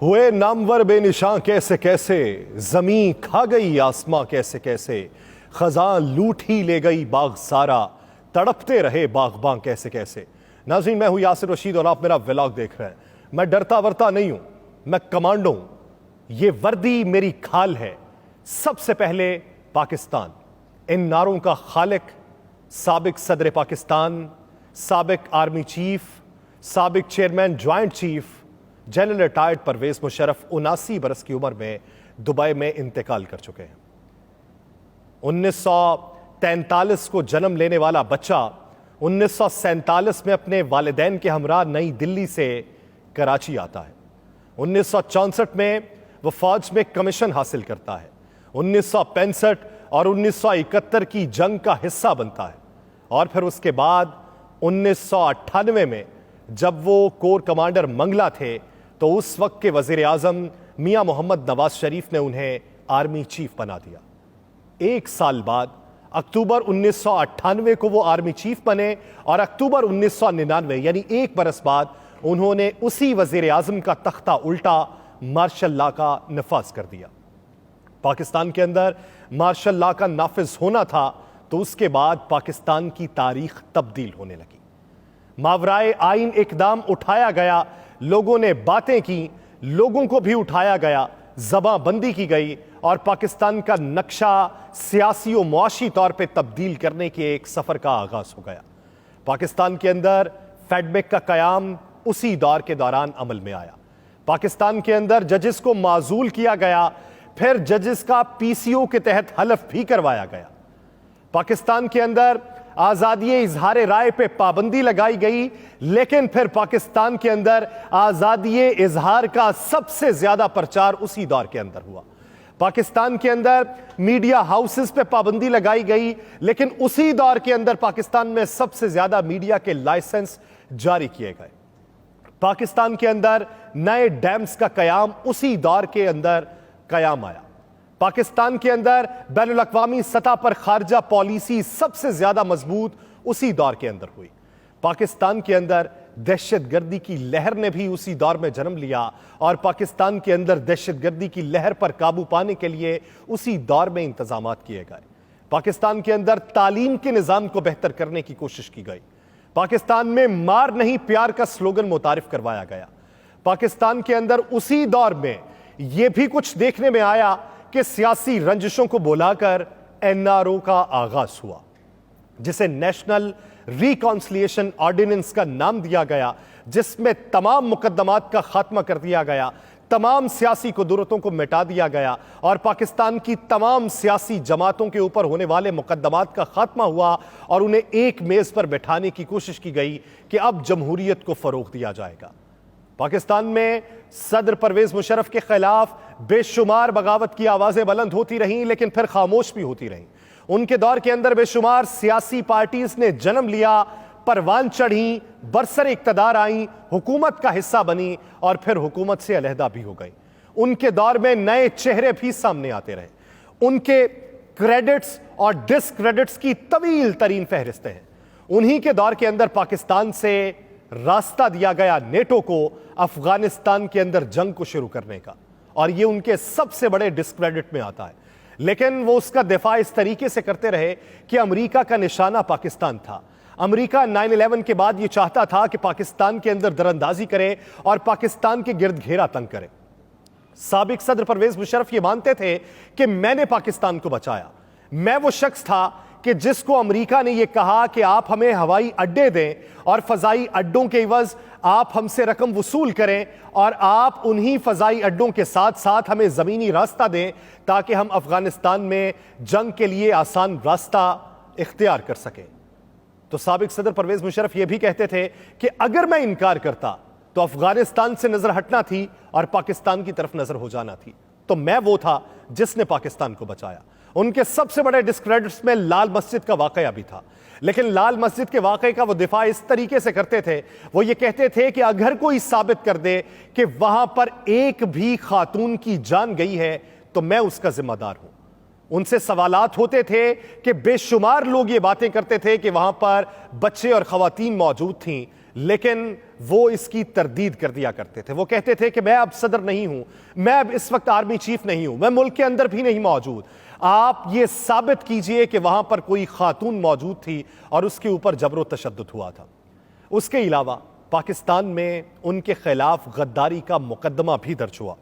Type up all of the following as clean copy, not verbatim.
हुए नामवर बेनिशां कैसे कैसे, जमीन खा गई आसमां कैसे कैसे, खजां लूट ही ले गई बाग सारा, तड़पते रहे बागबां कैसे कैसे। नाज़रीन, मैं हूं यासिर रशीद और आप मेरा व्लॉग देख रहे हैं। मैं डरता वरता नहीं हूं, मैं कमांडो हूं। ये वर्दी मेरी खाल है। सबसे पहले पाकिस्तान। इन नारों का खालिक साबिक सदर पाकिस्तान, साबिक आर्मी चीफ, साबिक chairman joint chief general retired Pervez Musharraf 79 बरस की उम्र में दुबई में इंतकाल कर चुके हैं। 1943 को जन्म लेने वाला बच्चा 1947 में अपने वालिदैन के हमरा नई दिल्ली से कराची आता है। 1964 में वह फौज में कमीशन हासिल करता है। 1965 और 1971 की जंग का हिस्सा बनता है और फिर उसके बाद 1998 में जब वो कोर कमांडर मंगला थे तो उस वक्त के वजीर आजम मियां मोहम्मद नवाज शरीफ ने उन्हें आर्मी चीफ बना दिया। एक साल बाद अक्टूबर 1998 को वो आर्मी चीफ बने और अक्टूबर 1999 यानी एक बरस बाद उन्होंने उसी वजीर आजम का तख्ता उल्टा मार्शल लॉ का नफाज कर दिया। पाकिस्तान के अंदर मार्शल लॉ का नाफिज होना था तो उसके बाद पाकिस्तान की तारीख तब्दील होने लगी। मावराए आइन इकदाम उठाया गया, लोगों ने बातें की, लोगों को भी उठाया गया, जबाबंदी की गई और पाकिस्तान का नक्शा सियासी और मुआशी तौर पे तब्दील करने के एक सफर का आगाज हो गया। पाकिस्तान के अंदर फेडमेक का कयाम उसी दौर के दौरान अमल में आया। पाकिस्तान के अंदर जजेस को माजूल किया गया, फिर जजेस का पीसीओ के तहत हलफ भी करवाया गया। पाकिस्तान के अंदर आजादी इजहार राय पे पाबंदी लगाई गई, लेकिन फिर पाकिस्तान के अंदर आजादी इजहार का सबसे ज्यादा प्रचार उसी दौर के अंदर हुआ। पाकिस्तान के अंदर मीडिया हाउसेस पे पाबंदी लगाई गई, लेकिन उसी दौर के अंदर पाकिस्तान में सबसे ज्यादा मीडिया के लाइसेंस जारी किए गए। पाकिस्तान के अंदर नए डैम्स का कयाम उसी दौर के अंदर कयाम आया। पाकिस्तान के अंदर बैनुल अक़वामी सतह पर खारजा पॉलिसी सबसे ज्यादा मजबूत उसी दौर के अंदर हुई। पाकिस्तान के अंदर दहशतगर्दी की लहर ने भी उसी दौर में जन्म लिया और पाकिस्तान के अंदर दहशतगर्दी की लहर पर काबू पाने के लिए उसी दौर में इंतजामात किए गए। पाकिस्तान के अंदर तालीम के निजाम को बेहतर करने की कोशिश की गई। पाकिस्तान में मार नहीं प्यार का स्लोगन मुतारिफ करवाया गया। पाकिस्तान के अंदर उसी दौर में यह भी कुछ देखने में आया कि सियासी रंजिशों को बुलाकर एनआरओ का आगाज हुआ, जिसे नेशनल रिकॉन्सिलिएशन ऑर्डिनेंस का नाम दिया गया, जिसमें तमाम मुकद्दमात का खात्मा कर दिया गया, तमाम सियासी कुदरतों को मिटा दिया गया और पाकिस्तान की तमाम सियासी जमातों के ऊपर होने वाले मुकद्दमात का खात्मा हुआ और उन्हें एक मेज पर बैठाने की कोशिश की गई कि अब जमहूरियत को फरोग दिया जाएगा। पाकिस्तान में सदर परवेज मुशर्रफ के खिलाफ बेशुमार बगावत की आवाजें बुलंद होती रहीं, लेकिन फिर खामोश भी होती रहीं। उनके दौर के अंदर बेशुमार सियासी पार्टीज ने जन्म लिया, परवान चढ़ी, बरसर इक्तदार आई, हुकूमत का हिस्सा बनी और फिर हुकूमत से अलहदा भी हो गई। उनके दौर में नए चेहरे भी सामने आते रहे। उनके क्रेडिट्स और डिसक्रेडिट्स की तवील तरीन फहरिस्तें हैं। उन्हीं के दौर के अंदर पाकिस्तान से रास्ता दिया गया नेटो को अफगानिस्तान के अंदर जंग को शुरू करने का, और यह उनके सबसे बड़े डिस्क्रेडिट में आता है। लेकिन वो उसका दिफा इस तरीके से करते रहे कि अमेरिका का निशाना पाकिस्तान था। अमेरिका 9/11 के बाद यह चाहता था कि पाकिस्तान के अंदर दरअंदाजी करे और पाकिस्तान के गिर्द घेरा तंग करे। साबिक सदर परवेज मुशर्रफ ये मानते थे कि मैंने पाकिस्तान को बचाया। मैं वो शख्स था कि जिसको अमेरिका ने यह कहा कि आप हमें हवाई अड्डे दें और फजाई अड्डों के इवज आप हमसे रकम वसूल करें और आप उन्हीं फजाई अड्डों के साथ साथ हमें जमीनी रास्ता दें ताकि हम अफगानिस्तान में जंग के लिए आसान रास्ता इख्तियार कर सकें। तो साबिक सदर परवेज मुशर्रफ यह भी कहते थे कि अगर मैं इनकार करता तो अफगानिस्तान से नजर हटना थी और पाकिस्तान की तरफ नजर हो जाना थी। तो मैं वो था जिसने पाकिस्तान को बचाया। उनके सबसे बड़े डिस्क्रेडिट्स में लाल मस्जिद का वाकया भी था, लेकिन लाल मस्जिद के वाकये का वो दिफा इस तरीके से करते थे, वो ये कहते थे कि अगर कोई साबित कर दे कि वहां पर एक भी खातून की जान गई है तो मैं उसका जिम्मेदार हूं। उनसे सवालात होते थे कि बेशुमार लोग ये बातें करते थे कि वहां पर बच्चे और खवातीन मौजूद थीं, लेकिन वो इसकी तरदीद कर दिया करते थे। वो कहते थे कि मैं अब सदर नहीं हूं, मैं अब इस वक्त आर्मी चीफ नहीं हूं, मैं मुल्क के अंदर भी नहीं मौजूद, आप ये साबित कीजिए कि वहां पर कोई खातून मौजूद थी और उसके ऊपर जबरो तशद्दुद हुआ था। उसके अलावा पाकिस्तान में उनके खिलाफ गद्दारी का मुकदमा भी दर्ज हुआ।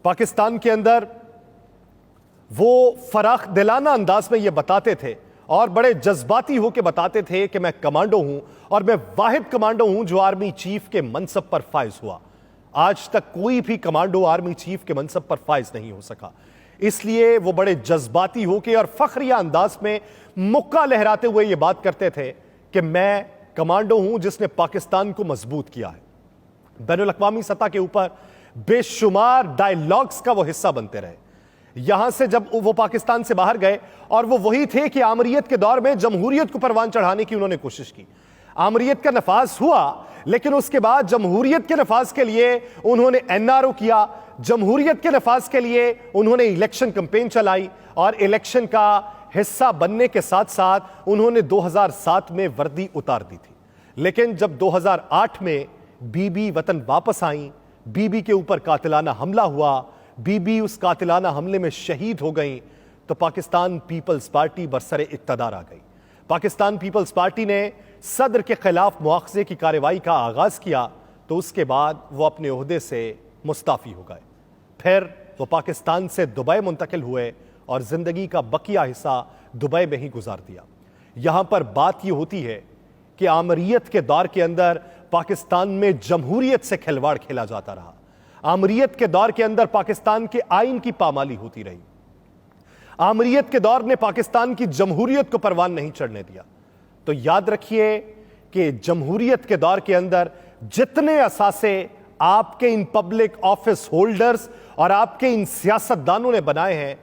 पाकिस्तान के अंदर वो फराख दिलाना अंदाज में ये बताते थे और बड़े जज्बाती होकर बताते थे कि मैं कमांडो हूं और मैं वाहिद कमांडो हूं जो आर्मी चीफ के मनसब पर फाइज हुआ। आज तक कोई भी कमांडो आर्मी चीफ के मनसब पर फाइज नहीं हो सका। इसलिए वो बड़े जज्बाती होकर और फखरिया अंदाज में मुक्का लहराते हुए ये बात करते थे कि मैं कमांडो हूं जिसने पाकिस्तान को मजबूत किया है। बैनुल अक़वामी सतह के ऊपर बेशुमार डायलॉग्स का वो हिस्सा बनते रहे। यहां से जब वो पाकिस्तान से बाहर गए और वो वही थे कि आमरीयत के दौर में जमहूरियत को परवान चढ़ाने की उन्होंने कोशिश की। आमरीयत का नफाज हुआ, लेकिन उसके बाद जमहूरियत के नफाज के लिए उन्होंने एनआरओ किया, जमहूरियत के नफाज के लिए उन्होंने इलेक्शन कैंपेन चलाई और इलेक्शन का हिस्सा बनने के साथ साथ उन्होंने 2007 में वर्दी उतार दी थी। लेकिन जब 2008 में बीबी वतन वापस आई, बीबी के ऊपर कातिलाना हमला हुआ, बीबी उस कातिलाना हमले में शहीद हो गई, तो पाकिस्तान पीपल्स पार्टी बरसरे इक्तदार आ गई। पाकिस्तान पीपल्स पार्टी ने सदर के खिलाफ मुआखजे की कार्रवाई का आगाज किया, तो उसके बाद वो अपने ओहदे से मुस्ताफी हो गए। फिर वो पाकिस्तान से दुबई मुंतकिल हुए और जिंदगी का बकिया हिस्सा दुबई में ही गुजार दिया। यहां पर बात यह होती है कि आमरीयत के दौर के अंदर पाकिस्तान में जमहूरियत से खिलवाड़ खेला जाता रहा। आमरीयत के दौर के अंदर पाकिस्तान के आइन की पामाली होती रही। आमरीयत के दौर ने पाकिस्तान की जमहूरियत को परवान नहीं चढ़ने दिया। तो याद रखिए कि जमहूरियत के दौर के अंदर जितने असासे आपके इन पब्लिक ऑफिस होल्डर्स और आपके इन सियासतदानों ने बनाए हैं,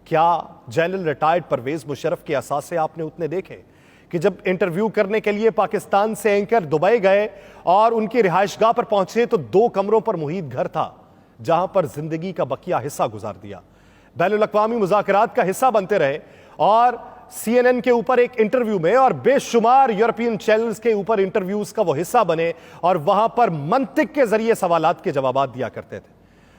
क्या जनरल रिटायर्ड परवेज मुशर्रफ के असासे आपने उतने देखे कि जब इंटरव्यू करने के लिए पाकिस्तान से एंकर दुबई गए और उनकी रिहाइशगाह पर पहुंचे तो 2 कमरों पर मुहीत घर था जहां पर जिंदगी का बकिया हिस्सा गुजार दिया। बैनुल अक़वामी मुज़ाकरात का हिस्सा बनते रहे और CNN के ऊपर एक इंटरव्यू में और बेशुमार यूरोपियन चैनल्स के ऊपर इंटरव्यूज का वो हिस्सा बने और वहां पर मंतिक के जरिए सवालात के जवाब दिया करते थे।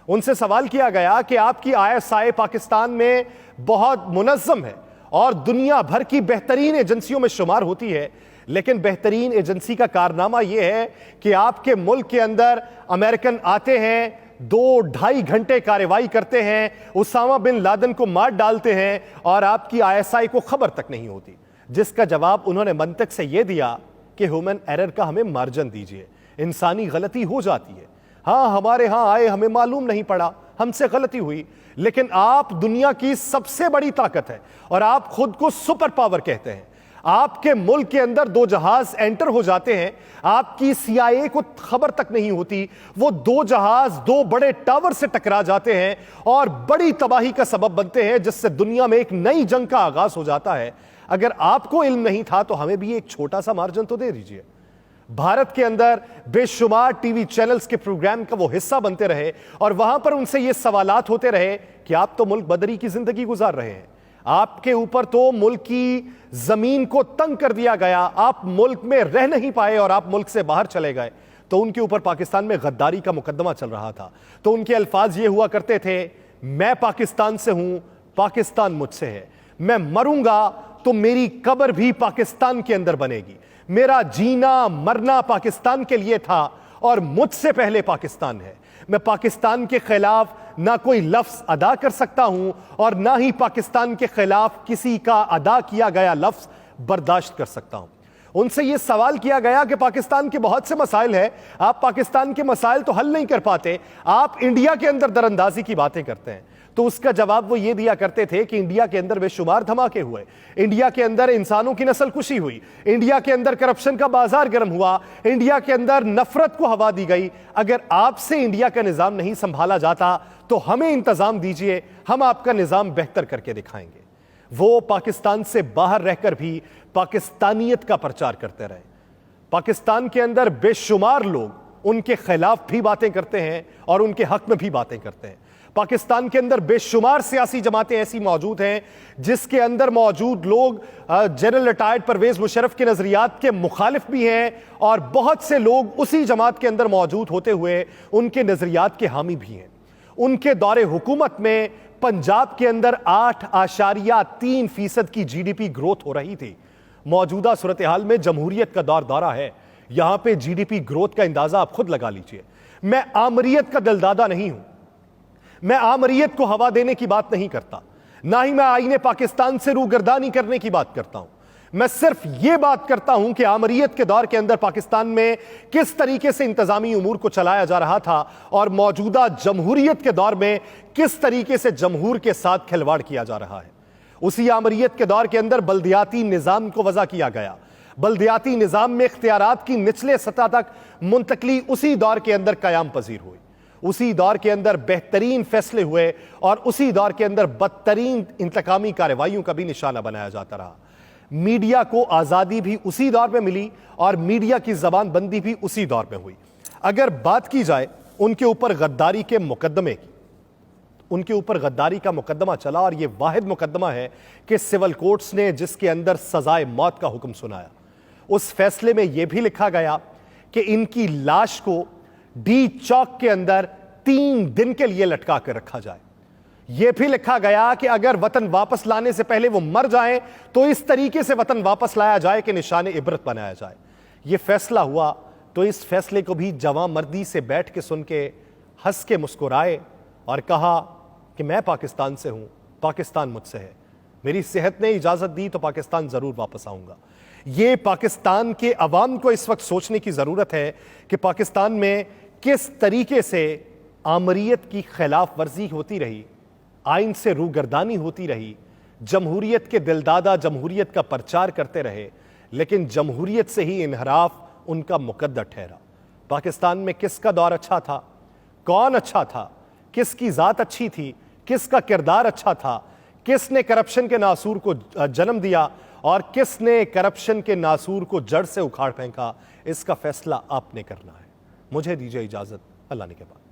उनसे सवाल किया गया कि आपकी ISI पाकिस्तान में बहुत मुनज़्ज़म है और दुनिया भर की बेहतरीन एजेंसियों में शुमार होती है, लेकिन बेहतरीन एजेंसी का कारनामा यह है कि आपके मुल्क के अंदर अमेरिकन आते हैं, 2-2.5 घंटे कार्रवाई करते हैं, उसामा बिन लादेन को मार डालते हैं और आपकी ISI को खबर तक नहीं होती। जिसका जवाब उन्होंने मंतक से यह दिया कि ह्यूमन एरर का हमें मार्जिन दीजिए, इंसानी गलती हो जाती है। हाँ, हमारे यहां आए, हमें मालूम नहीं पड़ा, हमसे गलती हुई, लेकिन आप दुनिया की सबसे बड़ी ताकत है और आप खुद को सुपर पावर कहते हैं। आपके मुल्क के अंदर 2 जहाज एंटर हो जाते हैं, आपकी CIA को खबर तक नहीं होती, वो 2 जहाज 2 बड़े टावर से टकरा जाते हैं और बड़ी तबाही का सबब बनते हैं, जिससे दुनिया में एक नई जंग का आगाज हो जाता है। अगर आपको इल्म नहीं था तो हमें भी एक छोटा सा मार्जिन तो दे दीजिए। भारत के अंदर बेशुमार टीवी चैनल्स के प्रोग्राम का वो हिस्सा बनते रहे और वहां पर उनसे ये सवालात होते रहे कि आप तो मुल्क बदरी की जिंदगी गुजार रहे हैं, आपके ऊपर तो मुल्क की जमीन को तंग कर दिया गया, आप मुल्क में रह नहीं पाए और आप मुल्क से बाहर चले गए। तो उनके ऊपर पाकिस्तान में गद्दारी का मुकदमा चल रहा था। तो उनके अल्फाज ये हुआ करते थे, मैं पाकिस्तान से हूं, पाकिस्तान मुझसे है, मैं मरूंगा तो मेरी कब्र भी पाकिस्तान के अंदर बनेगी, मेरा जीना मरना पाकिस्तान के लिए था और मुझसे पहले पाकिस्तान है। मैं पाकिस्तान के खिलाफ ना कोई लफ्ज अदा कर सकता हूं और ना ही पाकिस्तान के खिलाफ किसी का अदा किया गया लफ्ज बर्दाश्त कर सकता हूं। उनसे यह सवाल किया गया कि पाकिस्तान के बहुत से मसाइल हैं, आप पाकिस्तान के मसाइल तो हल नहीं कर पाते, आप इंडिया के अंदर दरअंदाजी की बातें करते हैं। तो उसका जवाब वो ये दिया करते थे कि इंडिया के अंदर बेशुमार धमाके हुए, इंडिया के अंदर इंसानों की नस्ल कुशी हुई, इंडिया के अंदर करप्शन का बाजार गर्म हुआ, इंडिया के अंदर नफरत को हवा दी गई। अगर आपसे इंडिया का निजाम नहीं संभाला जाता तो हमें इंतजाम दीजिए, हम आपका निजाम बेहतर करके दिखाएंगे। वो पाकिस्तान से बाहर रहकर भी पाकिस्तानियत का प्रचार करते रहे। पाकिस्तान के अंदर बेशुमार लोग उनके खिलाफ भी बातें करते हैं और उनके हक में भी बातें करते हैं। पाकिस्तान के अंदर बेशुमार सियासी जमातें ऐसी मौजूद हैं जिसके अंदर मौजूद लोग जनरल रिटायर्ड परवेज मुशर्रफ के नजरियात के मुखालिफ भी हैं और बहुत से लोग उसी जमात के अंदर मौजूद होते हुए उनके नजरियात के हामी भी हैं। उनके दौरे हुकूमत में पंजाब के अंदर 8.3% की जीडीपी ग्रोथ हो रही थी। मौजूदा सूरत हाल में जमहूरियत का दौरा है, यहां पे जीडीपी ग्रोथ का अंदाजा आप खुद लगा लीजिए। मैं आमरीयत का दिलदादा नहीं हूं, मैं आमरीयत को हवा देने की बात नहीं करता, ना ही मैं आईने पाकिस्तान से रूगर्दानी करने की बात करता हूं। मैं सिर्फ यह बात करता हूं कि आमरीयत के दौर के अंदर पाकिस्तान में किस तरीके से इंतजामी उमूर को चलाया जा रहा था और मौजूदा जमहूरियत के दौर में किस तरीके से जमहूर के साथ खिलवाड़ किया जा रहा है। उसी आमरीयत के दौर के अंदर बल्दियाती निजाम को वजह किया गया। बल्दियाती निजाम में इख्तियारात की निचले सतह तक मुंतकली उसी दौर के अंदर कयाम पजीर हुई। उसी दौर के अंदर बेहतरीन फैसले हुए और उसी दौर के अंदर बदतरीन इंतकामी कार्रवाइयों का भी निशाना बनाया जाता रहा। मीडिया को आजादी भी उसी दौर में मिली और मीडिया की जबान बंदी भी उसी दौर में हुई। अगर बात की जाए उनके ऊपर गद्दारी के मुकदमे की, उनके ऊपर गद्दारी का मुकदमा चला और यह वाहिद मुकदमा है कि सिविल कोर्ट्स ने जिसके अंदर सजाए मौत का हुक्म सुनाया। उस फैसले में यह भी लिखा गया कि इनकी लाश को डी चौक के अंदर 3 दिन के लिए लटका कर रखा जाए। यह भी लिखा गया कि अगर वतन वापस लाने से पहले वो मर जाएं तो इस तरीके से वतन वापस लाया जाए कि निशाने इबरत बनाया जाए। यह फैसला हुआ तो इस फैसले को भी जवां मर्दी से बैठ के सुन के हंस के मुस्कुराए और कहा कि मैं पाकिस्तान से हूं, पाकिस्तान मुझसे है, मेरी सेहत ने इजाजत दी तो पाकिस्तान जरूर वापस आऊंगा। यह पाकिस्तान के अवाम को इस वक्त सोचने की जरूरत है कि पाकिस्तान में किस तरीके से आमरीयत की खिलाफ वर्जी होती रही, आइन से रूगर्दानी होती रही, जमहूरियत के दिलदादा जमहूरियत का प्रचार करते रहे, लेकिन जमहूरियत से ही इनहराफ उनका मुकद्दर ठहरा। पाकिस्तान में किसका दौर अच्छा था, कौन अच्छा था, किसकी जात अच्छी थी, किसका किरदार अच्छा था, किसने करप्शन के नासूर को जन्म दिया और किसने करप्शन के नासूर को जड़ से उखाड़ फेंका, इसका फैसला आपने करना है। मुझे दीजिए इजाजत, अल्लाह ने के बाद।